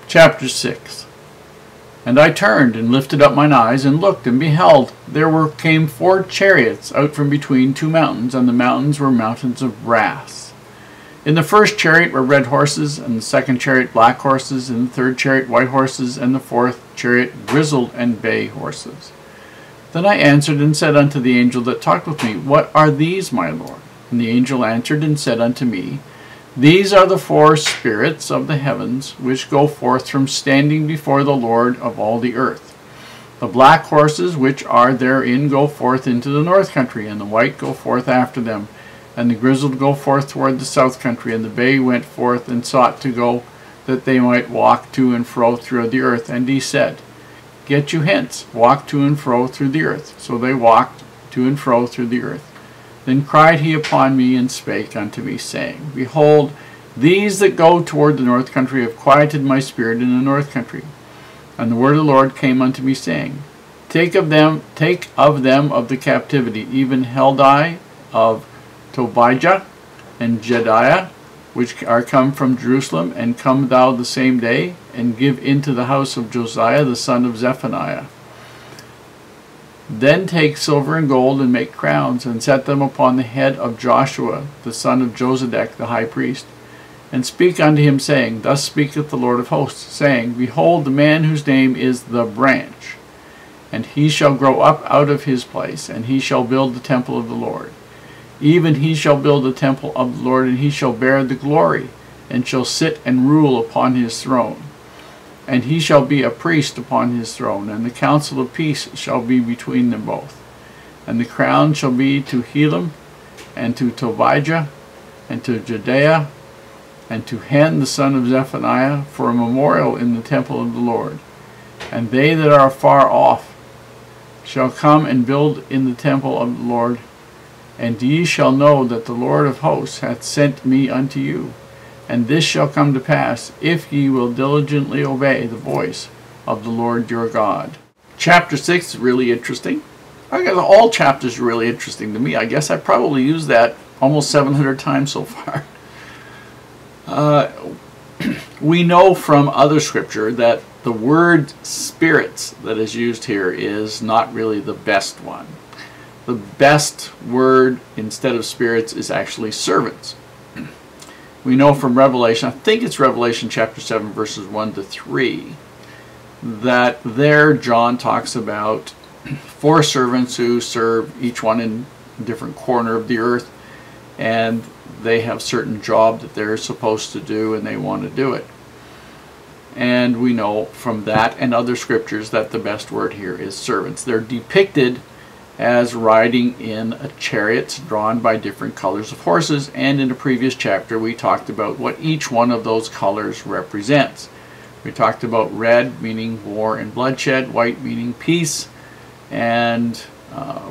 Chapter 6. And I turned and lifted up mine eyes and looked, and beheld, there came 4 chariots out from between 2 mountains, and the mountains were mountains of brass. In the first chariot were red horses, and the second chariot black horses, and the third chariot white horses, and the fourth chariot grizzled and bay horses. Then I answered and said unto the angel that talked with me, What are these, my Lord? And the angel answered and said unto me, These are the 4 spirits of the heavens, which go forth from standing before the Lord of all the earth. The black horses which are therein go forth into the north country, and the white go forth after them, and the grizzled go forth toward the south country, and the bay went forth and sought to go, that they might walk to and fro through the earth. And he said, Get you hence, walk to and fro through the earth. So they walked to and fro through the earth. Then cried he upon me, and spake unto me, saying, Behold, these that go toward the north country have quieted my spirit in the north country. And the word of the Lord came unto me, saying, Take of them of the captivity, even Heldai of Tobijah and Jediah, which are come from Jerusalem, and come thou the same day, and give into the house of Josiah the son of Zephaniah. Then take silver and gold, and make crowns, and set them upon the head of Joshua the son of Josedech the high priest, and speak unto him, saying, Thus speaketh the Lord of hosts, saying, Behold, the man whose name is the branch, and he shall grow up out of his place, and he shall build the temple of the Lord. Even he shall build the temple of the Lord, and he shall bear the glory, and shall sit and rule upon his throne. And he shall be a priest upon his throne, and the council of peace shall be between them both. And the crown shall be to Helam, and to Tobijah, and to Jediah, and to Hen the son of Zephaniah, for a memorial in the temple of the Lord. And they that are far off shall come and build in the temple of the Lord. And ye shall know that the Lord of hosts hath sent me unto you. And this shall come to pass, if ye will diligently obey the voice of the Lord your God. Chapter 6 is really interesting. I guess all chapters are really interesting to me. I guess I probably used that almost 700 times so far. We know from other scripture that the word spirits that is used here is not really the best one. The best word instead of spirits is actually servants. We know from Revelation, I think it's Revelation chapter 7 verses 1 to 3, that there John talks about 4 servants who serve each one in a different corner of the earth, and they have certain job that they're supposed to do and they want to do it. And we know from that and other scriptures that the best word here is servants. They're depicted as riding in chariots drawn by different colors of horses, and in a previous chapter we talked about what each one of those colors represents. We talked about red meaning war and bloodshed, white meaning peace and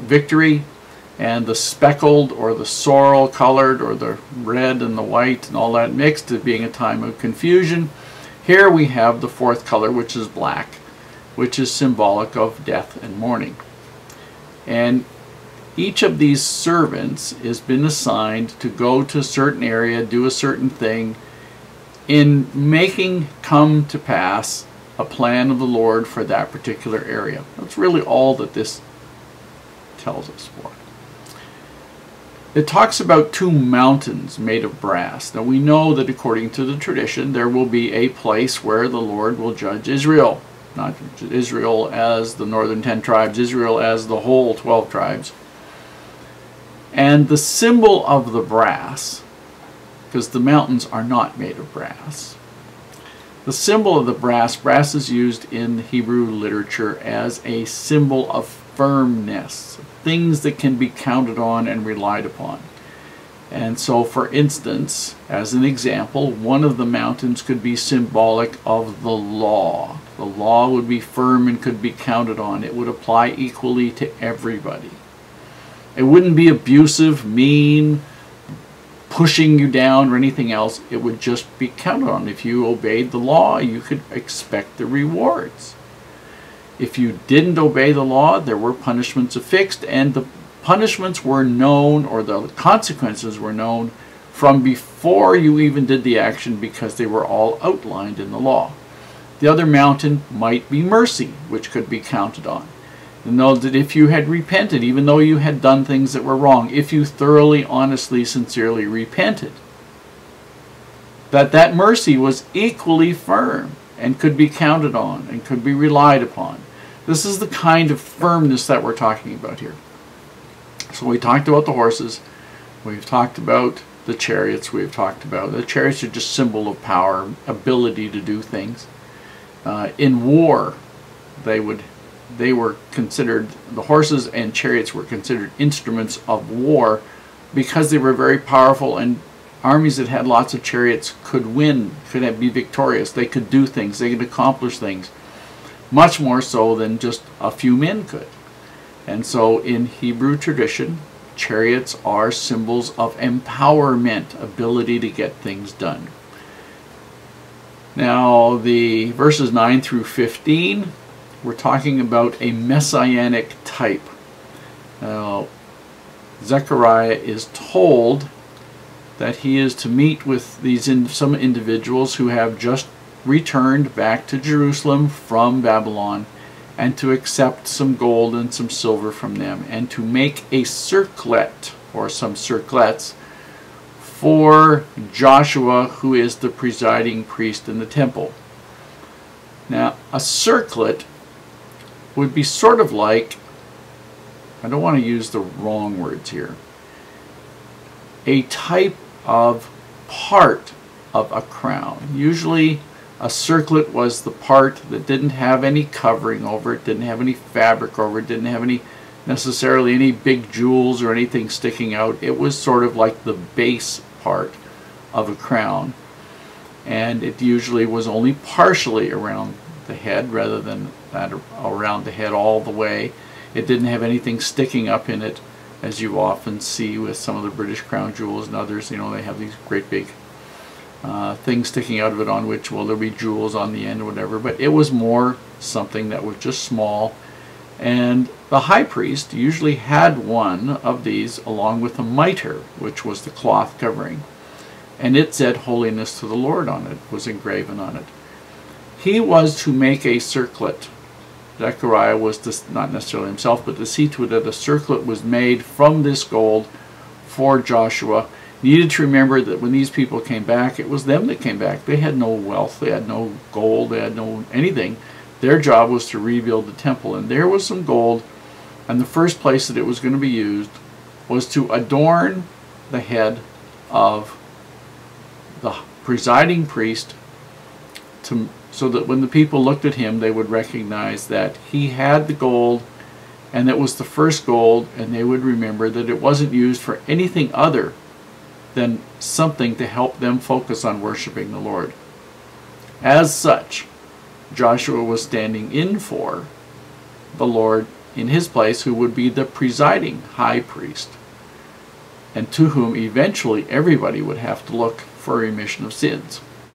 victory, and the speckled or the sorrel colored, or the red and the white and all that mixed, as being a time of confusion. Here we have the 4th color, which is black, which is symbolic of death and mourning. And each of these servants has been assigned to go to a certain area, do a certain thing, in making come to pass a plan of the Lord for that particular area. That's really all that this tells us for. It talks about 2 mountains made of brass. Now we know that according to the tradition there will be a place where the Lord will judge Israel. Not Israel as the northern 10 tribes, Israel as the whole 12 tribes. And the symbol of the brass, because the mountains are not made of brass, the symbol of the brass is used in Hebrew literature as a symbol of firmness, things that can be counted on and relied upon. And so, for instance, as an example, one of the mountains could be symbolic of the law. The law would be firm and could be counted on. It would apply equally to everybody. It wouldn't be abusive, mean, pushing you down or anything else. It would just be counted on. If you obeyed the law, you could expect the rewards. If you didn't obey the law, there were punishments affixed, and the punishments were known, or the consequences were known, from before you even did the action, because they were all outlined in the law. The other mountain might be mercy, which could be counted on. And know that if you had repented, even though you had done things that were wrong, if you thoroughly, honestly, sincerely repented, that mercy was equally firm and could be counted on and could be relied upon. This is the kind of firmness that we're talking about here. So we talked about the horses. We've talked about the chariots. We've talked about the chariots are just symbol of power, ability to do things. In war, they were considered, the horses and chariots were considered instruments of war because they were very powerful, and armies that had lots of chariots could win, could be victorious. They could do things, they could accomplish things, much more so than just a few men could. And so in Hebrew tradition, chariots are symbols of empowerment, ability to get things done. Now the verses 9 through 15, we're talking about a messianic type. Now, Zechariah is told that he is to meet with some individuals who have just returned back to Jerusalem from Babylon, and to accept some gold and some silver from them, and to make a circlet or some circlets for Joshua, who is the presiding priest in the temple. Now, a circlet would be sort of like, I don't want to use the wrong words here, a type of part of a crown. Usually a circlet was the part that didn't have any covering over it, didn't have any fabric over it, didn't have necessarily any big jewels or anything sticking out. It was sort of like the base part of a crown, and it usually was only partially around the head rather than that around the head all the way. It didn't have anything sticking up in it, as you often see with some of the British crown jewels and others. You know, they have these great big things sticking out of it on which, well, there'll be jewels on the end or whatever, but it was more something that was just small. And the high priest usually had one of these along with a mitre, which was the cloth covering, and it said holiness to the Lord on it, was engraven on it. He was to make a circlet. Zechariah was not necessarily himself, but to see to it that a circlet was made from this gold for Joshua. Needed to remember that when these people came back, it was them that came back. They had no wealth, they had no gold, they had no anything. Their job was to rebuild the temple, and there was some gold, and the first place that it was going to be used was to adorn the head of the presiding priest, so that when the people looked at him, they would recognize that he had the gold, and that was the first gold, and they would remember that it wasn't used for anything other than something to help them focus on worshiping the Lord. As such, Joshua was standing in for the Lord in his place, who would be the presiding high priest, and to whom eventually everybody would have to look for remission of sins.